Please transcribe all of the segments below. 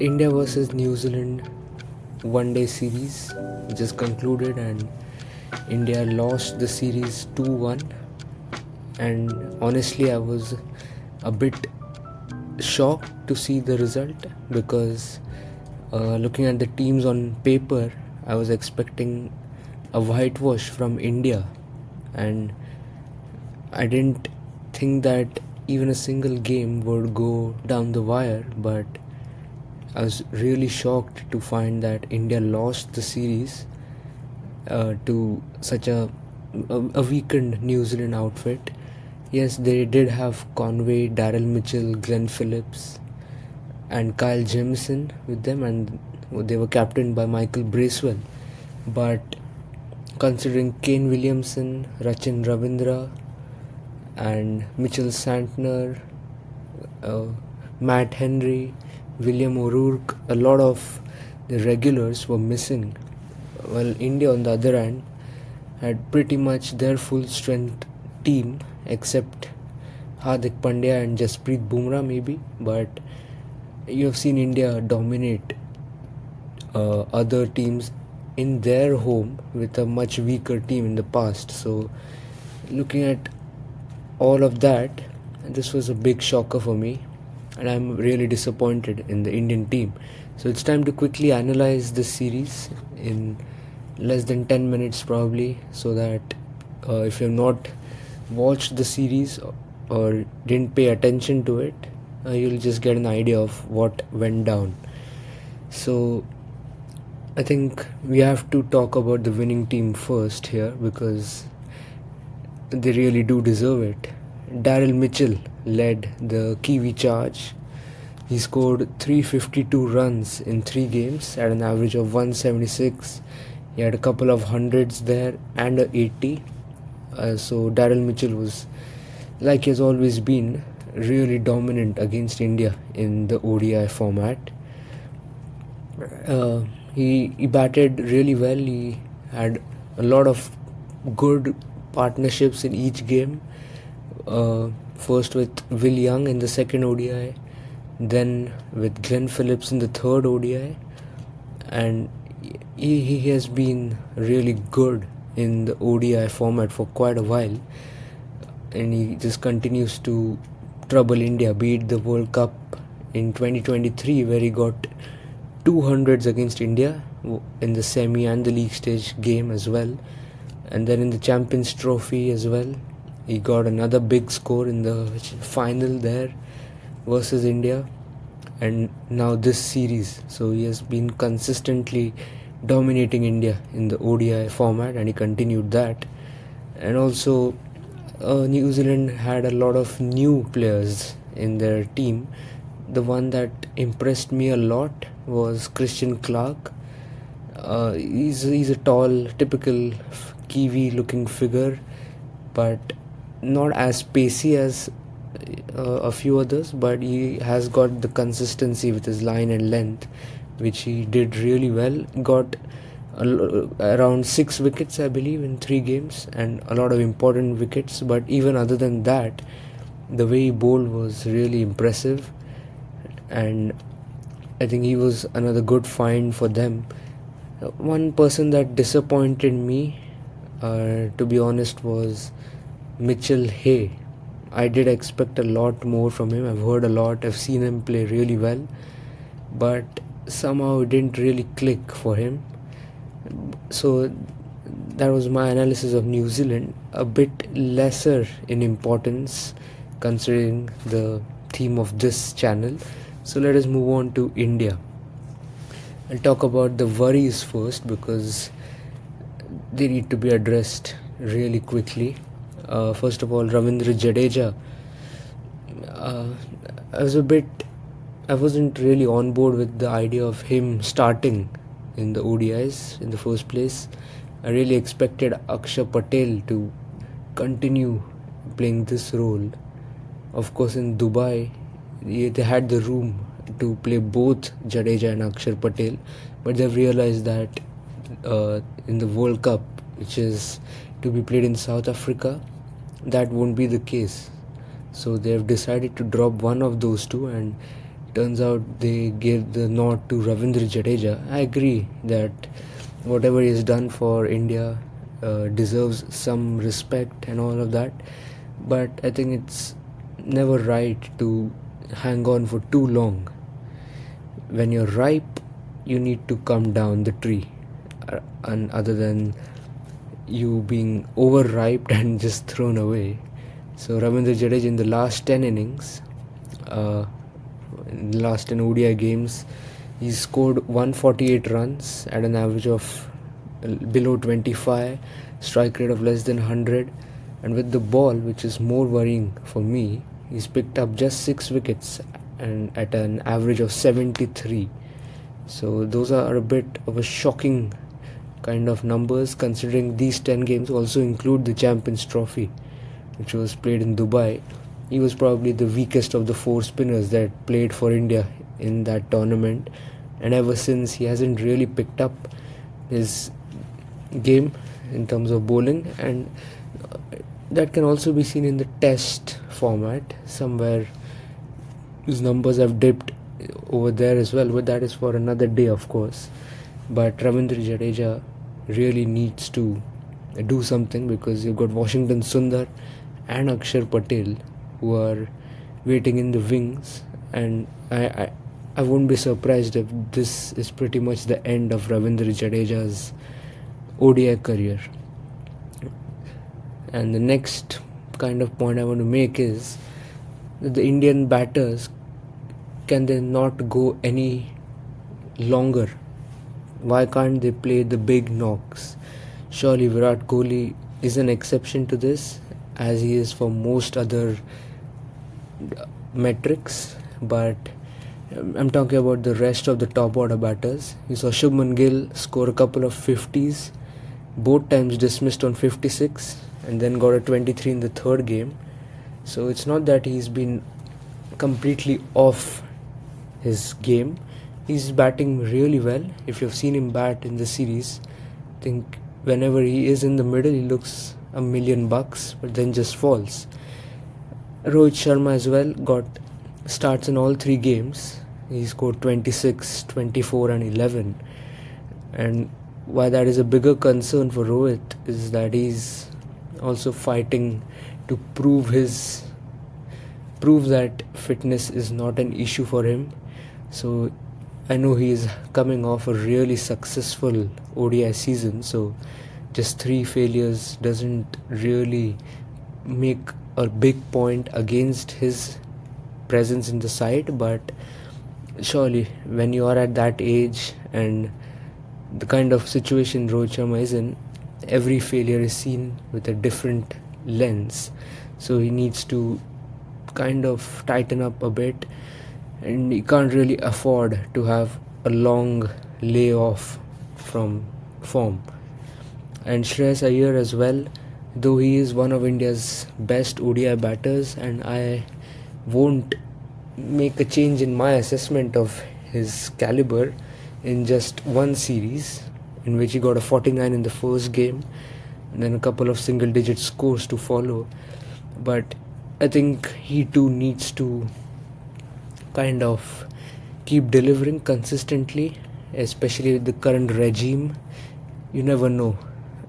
India versus New Zealand one day series just concluded, and India lost the series 2-1. And honestly, I was a bit shocked to see the result because looking at the teams on paper, I was expecting a whitewash from India, and I didn't think that even a single game would go down the wire. But I was really shocked to find that India lost the series to such a weakened New Zealand outfit. Yes, they did have Conway, Daryl Mitchell, Glenn Phillips, and Kyle Jamieson with them, and they were captained by Michael Bracewell. But considering Kane Williamson, Rachin Ravindra, and Mitchell Santner, uh, Matt Henry, William O'Rourke, a lot of the regulars were missing. Well, India, on the other hand, had pretty much their full strength team except Hardik Pandya and Jasprit Bumrah maybe. But you have seen India dominate other teams in their home with a much weaker team in the past. So looking at all of that, this was a big shocker for me, and I'm really disappointed in the Indian team. So it's time to quickly analyze this series in less than 10 minutes probably, so that if you have not watched the series or didn't pay attention to it, you'll just get an idea of what went down. So I think we have to talk about the winning team first here because they really do deserve it. Daryl Mitchell led the Kiwi charge. He scored 352 runs in 3 games at an average of 176. He had a couple of hundreds there and a 80. So Daryl Mitchell was, like he has always been, really dominant against India in the ODI format. He batted really well. He had a lot of good partnerships in each game. First with Will Young in the second ODI, then with Glenn Phillips in the third ODI, and he has been really good in the ODI format for quite a while, and he just continues to trouble India, be it the World Cup in 2023 where he got 200s against India in the semi and the league stage game as well, and then in the Champions Trophy as well. He got another big score in the final there versus India, and now this series. So he has been consistently dominating India in the ODI format, and he continued that. And also New Zealand had a lot of new players in their team. The one that impressed me a lot was Christian Clark. He's a tall, typical Kiwi looking figure, but not as pacey as a few others, but he has got the consistency with his line and length, which he did really well. Got around 6 wickets, I believe, in 3 games, and a lot of important wickets. But even other than that, the way he bowled was really impressive, and I think he was another good find for them. One person that disappointed me, to be honest, was Mitchell Hay. I did expect a lot more from him. I've heard a lot, I've seen him play really well, but somehow it didn't really click for him. So that was my analysis of New Zealand, a bit lesser in importance considering the theme of this channel. So let us move on to India. I'll talk about the worries first because they need to be addressed really quickly. First of all, Ravindra Jadeja. I wasn't really on board with the idea of him starting in the ODIs in the first place. I really expected Akshar Patel to continue playing this role. Of course, in Dubai, they had the room to play both Jadeja and Akshar Patel, but they've realized that in the World Cup, which is to be played in South Africa, that won't be the case. So they've decided to drop one of those two and turns out they gave the nod to Ravindra Jadeja. I agree that whatever he has done for India deserves some respect and all of that, but I think it's never right to hang on for too long. When you're ripe, you need to come down the tree, and other than you being overripe and just thrown away. So Ravindra Jadeja in the last 10 innings, in the last 10 ODI games, he scored 148 runs at an average of below 25, strike rate of less than 100, and with the ball, which is more worrying for me, he's picked up just 6 wickets and at an average of 73. So those are a bit of a shocking kind of numbers, considering these 10 games also include the Champions Trophy, which was played in Dubai. He was probably the weakest of the 4 spinners that played for India in that tournament, and ever since he hasn't really picked up his game in terms of bowling, and that can also be seen in the test format. Somewhere his numbers have dipped over there as well, but that is for another day, of course. But Ravindra Jadeja really needs to do something, because you've got Washington Sundar and Akshar Patel who are waiting in the wings, and I won't be surprised if this is pretty much the end of Ravindra Jadeja's ODI career. And the next kind of point I want to make is that the Indian batters, can they not go any longer? Why can't they play the big knocks? Surely Virat Kohli is an exception to this, as he is for most other metrics, but I'm talking about the rest of the top order batters. You saw Shubman Gill score a couple of 50s, both times dismissed on 56, and then got a 23 in the third game. So it's not that he's been completely off his game. He's batting really well. If you've seen him bat in the series, I think whenever he is in the middle, he looks $1,000,000, but then just falls. Rohit Sharma as well got starts in all 3 games. He scored 26, 24 and 11. And why that is a bigger concern for Rohit is that he's also fighting to prove that fitness is not an issue for him. So I know he is coming off a really successful ODI season, so just 3 failures doesn't really make a big point against his presence in the side. But surely when you are at that age and the kind of situation Rohit Sharma is in, every failure is seen with a different lens. So he needs to kind of tighten up a bit, and he can't really afford to have a long layoff from form. And Shreyas Iyer as well, though he is one of India's best ODI batters, and I won't make a change in my assessment of his caliber in just one series, in which he got a 49 in the first game and then a couple of single digit scores to follow. But I think he too needs to kind of keep delivering consistently, especially with the current regime. You never know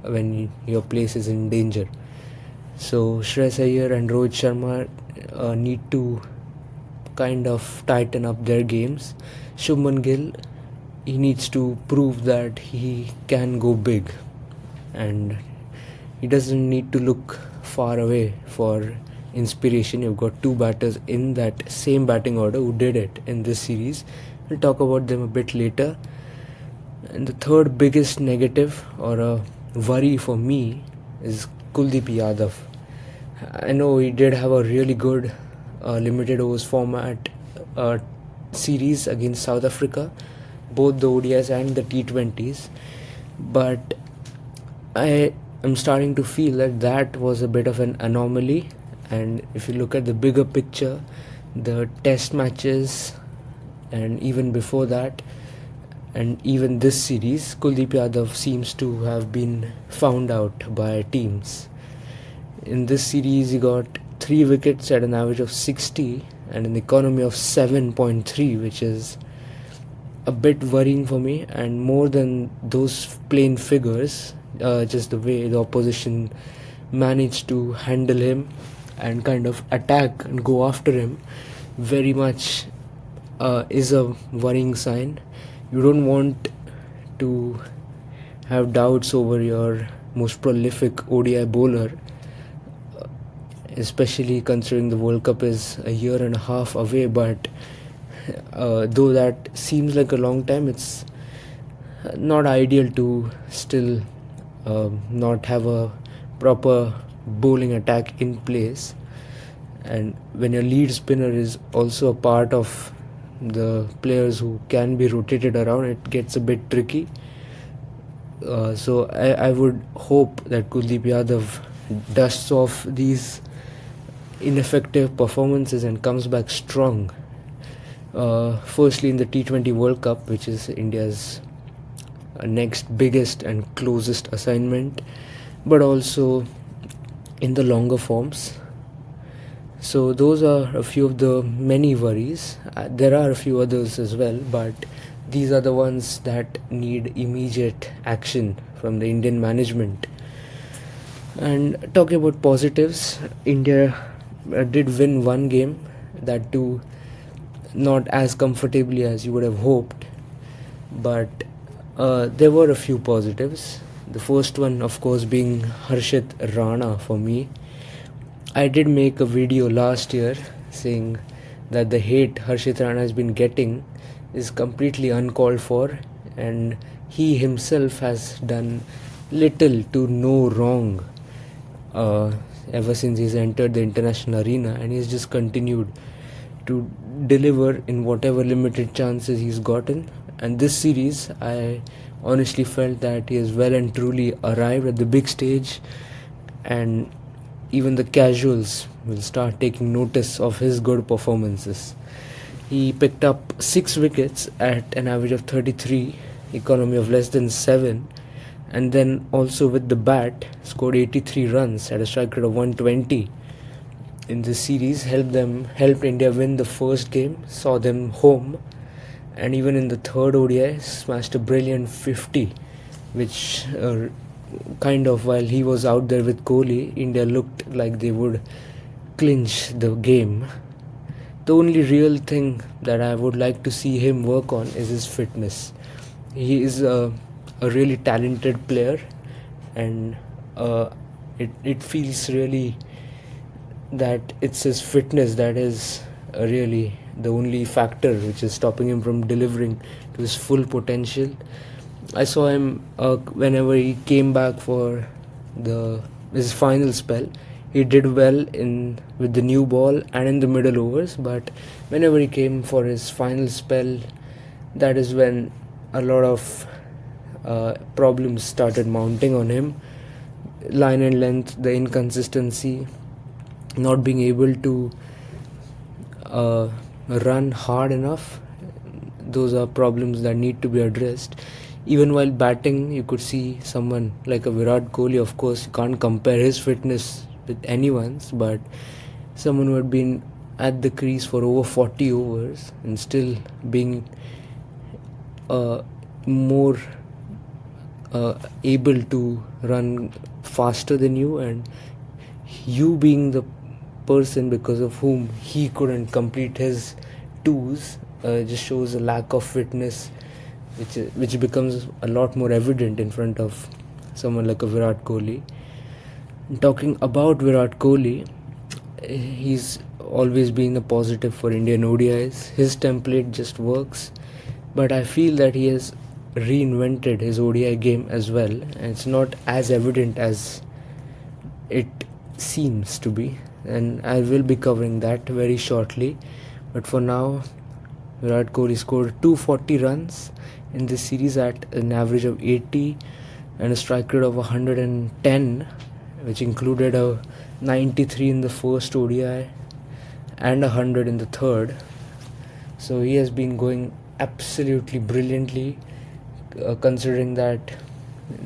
when your place is in danger. So Shreyas Iyer and Rohit Sharma need to kind of tighten up their games. Shubman Gill, he needs to prove that he can go big, and he doesn't need to look far away for inspiration. You've got 2 batters in that same batting order who did it in this series. We'll talk about them a bit later. And the third biggest negative or a worry for me is Kuldeep Yadav. I know he did have a really good limited overs format series against South Africa, both the ODIs and the T20s, but I am starting to feel that was a bit of an anomaly. And if you look at the bigger picture, the test matches and even before that and even this series, Kuldeep Yadav seems to have been found out by teams. In this series he got 3 wickets at an average of 60, and an economy of 7.3, which is a bit worrying for me. And more than those plain figures, just the way the opposition managed to handle him and kind of attack and go after him very much is a worrying sign. You don't want to have doubts over your most prolific ODI bowler, especially considering the World Cup is a year and a half away. But though that seems like a long time, it's not ideal to still not have a proper bowling attack in place. And when your lead spinner is also a part of the players who can be rotated around, it gets a bit tricky. So I would hope that Kuldeep Yadav dusts off these ineffective performances and comes back strong. Firstly, in the T20 World Cup, which is India's next biggest and closest assignment, but also in the longer forms. So those are a few of the many worries. There are a few others as well, but these are the ones that need immediate action from the Indian management. And talking about positives, India did win one game, that too not as comfortably as you would have hoped, but there were a few positives. The first one, of course, being Harshit Rana for me. I did make a video last year saying that the hate Harshit Rana has been getting is completely uncalled for, and he himself has done little to no wrong ever since he's entered the international arena, and he's just continued to deliver in whatever limited chances he's gotten. And this series, I honestly felt that he has well and truly arrived at the big stage, and even the casuals will start taking notice of his good performances. He picked up 6 wickets at an average of 33, economy of less than 7, and then also with the bat scored 83 runs at a strike rate of 120 in this series. Helped India win the first game, saw them home, and even in the third ODI smashed a brilliant 50, which kind of, while he was out there with Kohli, India looked like they would clinch the game. The only real thing that I would like to see him work on is his fitness. He is a really talented player, and it feels really that it's his fitness that is really the only factor which is stopping him from delivering to his full potential. I saw him whenever he came back for his final spell. He did well with the new ball and in the middle overs, but whenever he came for his final spell, that is when a lot of problems started mounting on him. Line and length, the inconsistency, not being able to run hard enough, those are problems that need to be addressed. Even while batting, you could see someone like a Virat Kohli. Of course, you can't compare his fitness with anyone's, but someone who had been at the crease for over 40 overs and still being more able to run faster than you, and you being the person because of whom he couldn't complete his twos, just shows a lack of fitness, which becomes a lot more evident in front of someone like a Virat Kohli. Talking about Virat Kohli, he's always been a positive for Indian ODIs. His template just works, but I feel that he has reinvented his ODI game as well, and it's not as evident as it seems to be, and I will be covering that very shortly. But for now, Virat Kohli scored 240 runs in this series at an average of 80 and a strike rate of 110, which included a 93 in the first ODI and 100 in the third. So he has been going absolutely brilliantly, considering that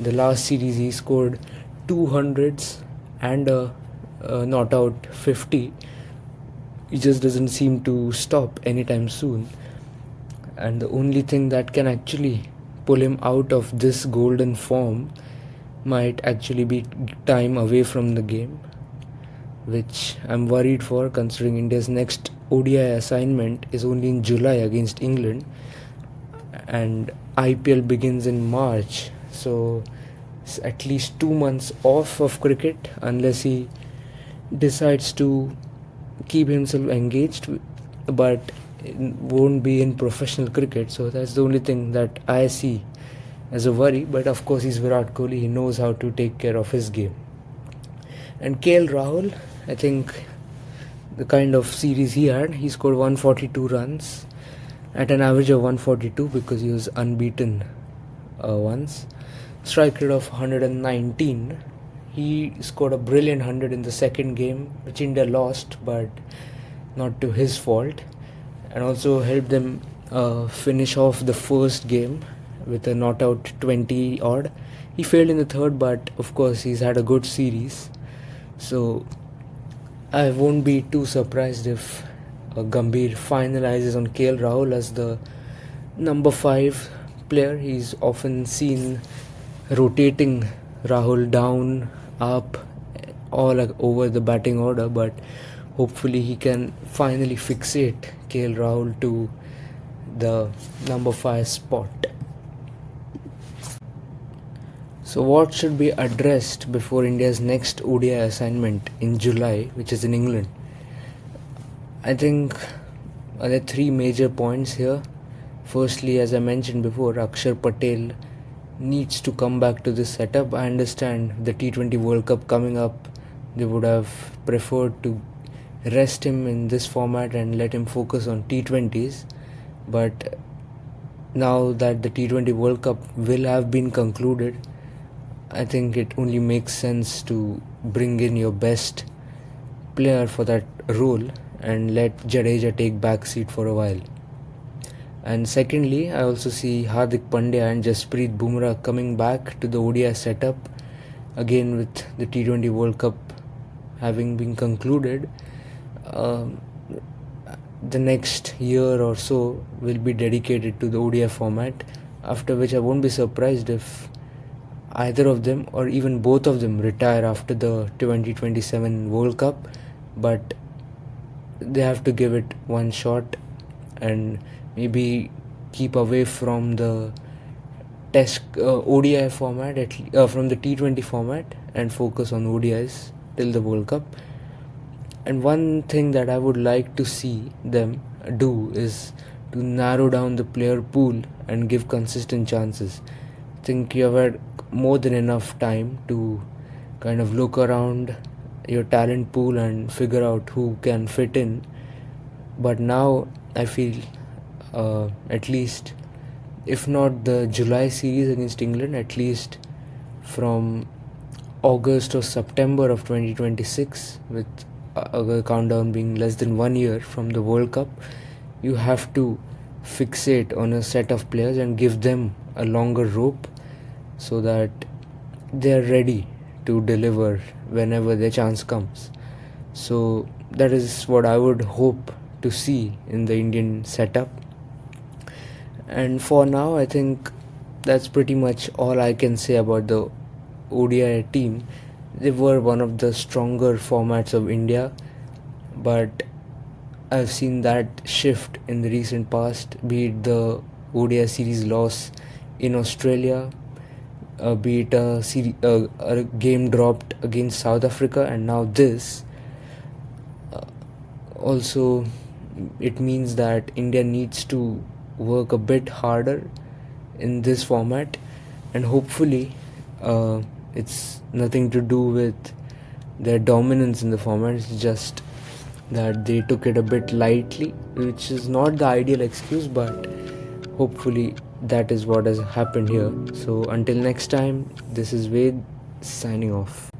the last series he scored 200s and a not out 50. he just doesn't seem to stop anytime soon. And the only thing that can actually pull him out of this golden form might actually be time away from the game, which I'm worried for considering India's next ODI assignment is only in July against England and IPL begins in March. So it's at least 2 months off of cricket unless he decides to keep himself engaged, but won't be in professional cricket. So that's the only thing that I see as a worry. But of course, he's Virat Kohli. He knows how to take care of his game. And KL Rahul, I think the kind of series he had, he scored 142 runs at an average of 142 because he was unbeaten once. Strike rate of 119. He scored a brilliant 100 in the second game, which India lost, but not to his fault, and also helped them finish off the first game with a not out 20 odd. He failed in the third, but of course he's had a good series. So I won't be too surprised if Gambhir finalizes on KL Rahul as the number 5 player. He's often seen rotating Rahul down, up, all over the batting order, but hopefully he can finally fixate KL Rahul to the number 5 spot. So what should be addressed before India's next ODI assignment in July, which is in England? I think there are 3 major points here. Firstly, as I mentioned before, Akshar Patel needs to come back to this setup. I understand the T20 World Cup coming up, they would have preferred to rest him in this format and let him focus on T20s. But now that the T20 World Cup will have been concluded, I think it only makes sense to bring in your best player for that role and let Jadeja take backseat for a while. And secondly, I also see Hardik Pandya and Jasprit Bumrah coming back to the ODI setup again with the T20 World Cup having been concluded. The next year or so will be dedicated to the ODI format, after which I won't be surprised if either of them or even both of them retire after the 2027 World Cup, but they have to give it one shot and maybe keep away from the test ODI format from the T20 format and focus on ODIs till the World Cup. And one thing that I would like to see them do is to narrow down the player pool and give consistent chances. I think you have had more than enough time to kind of look around your talent pool and figure out who can fit in. But now I feel at least, if not the July series against England, at least from August or September of 2026, with a countdown being less than 1 year from the World Cup, you have to fixate on a set of players and give them a longer rope so that they're ready to deliver whenever their chance comes. So that is what I would hope to see in the Indian setup. And for now, I think that's pretty much all I can say about the ODI team. They were one of the stronger formats of India, but I've seen that shift in the recent past, be it the ODI series loss in Australia, be it a game dropped against South Africa, and now this. Also, it means that India needs to work a bit harder in this format, and hopefully it's nothing to do with their dominance in the format. It's just that they took it a bit lightly, which is not the ideal excuse, but hopefully that is what has happened here. So until next time, this is Ved signing off.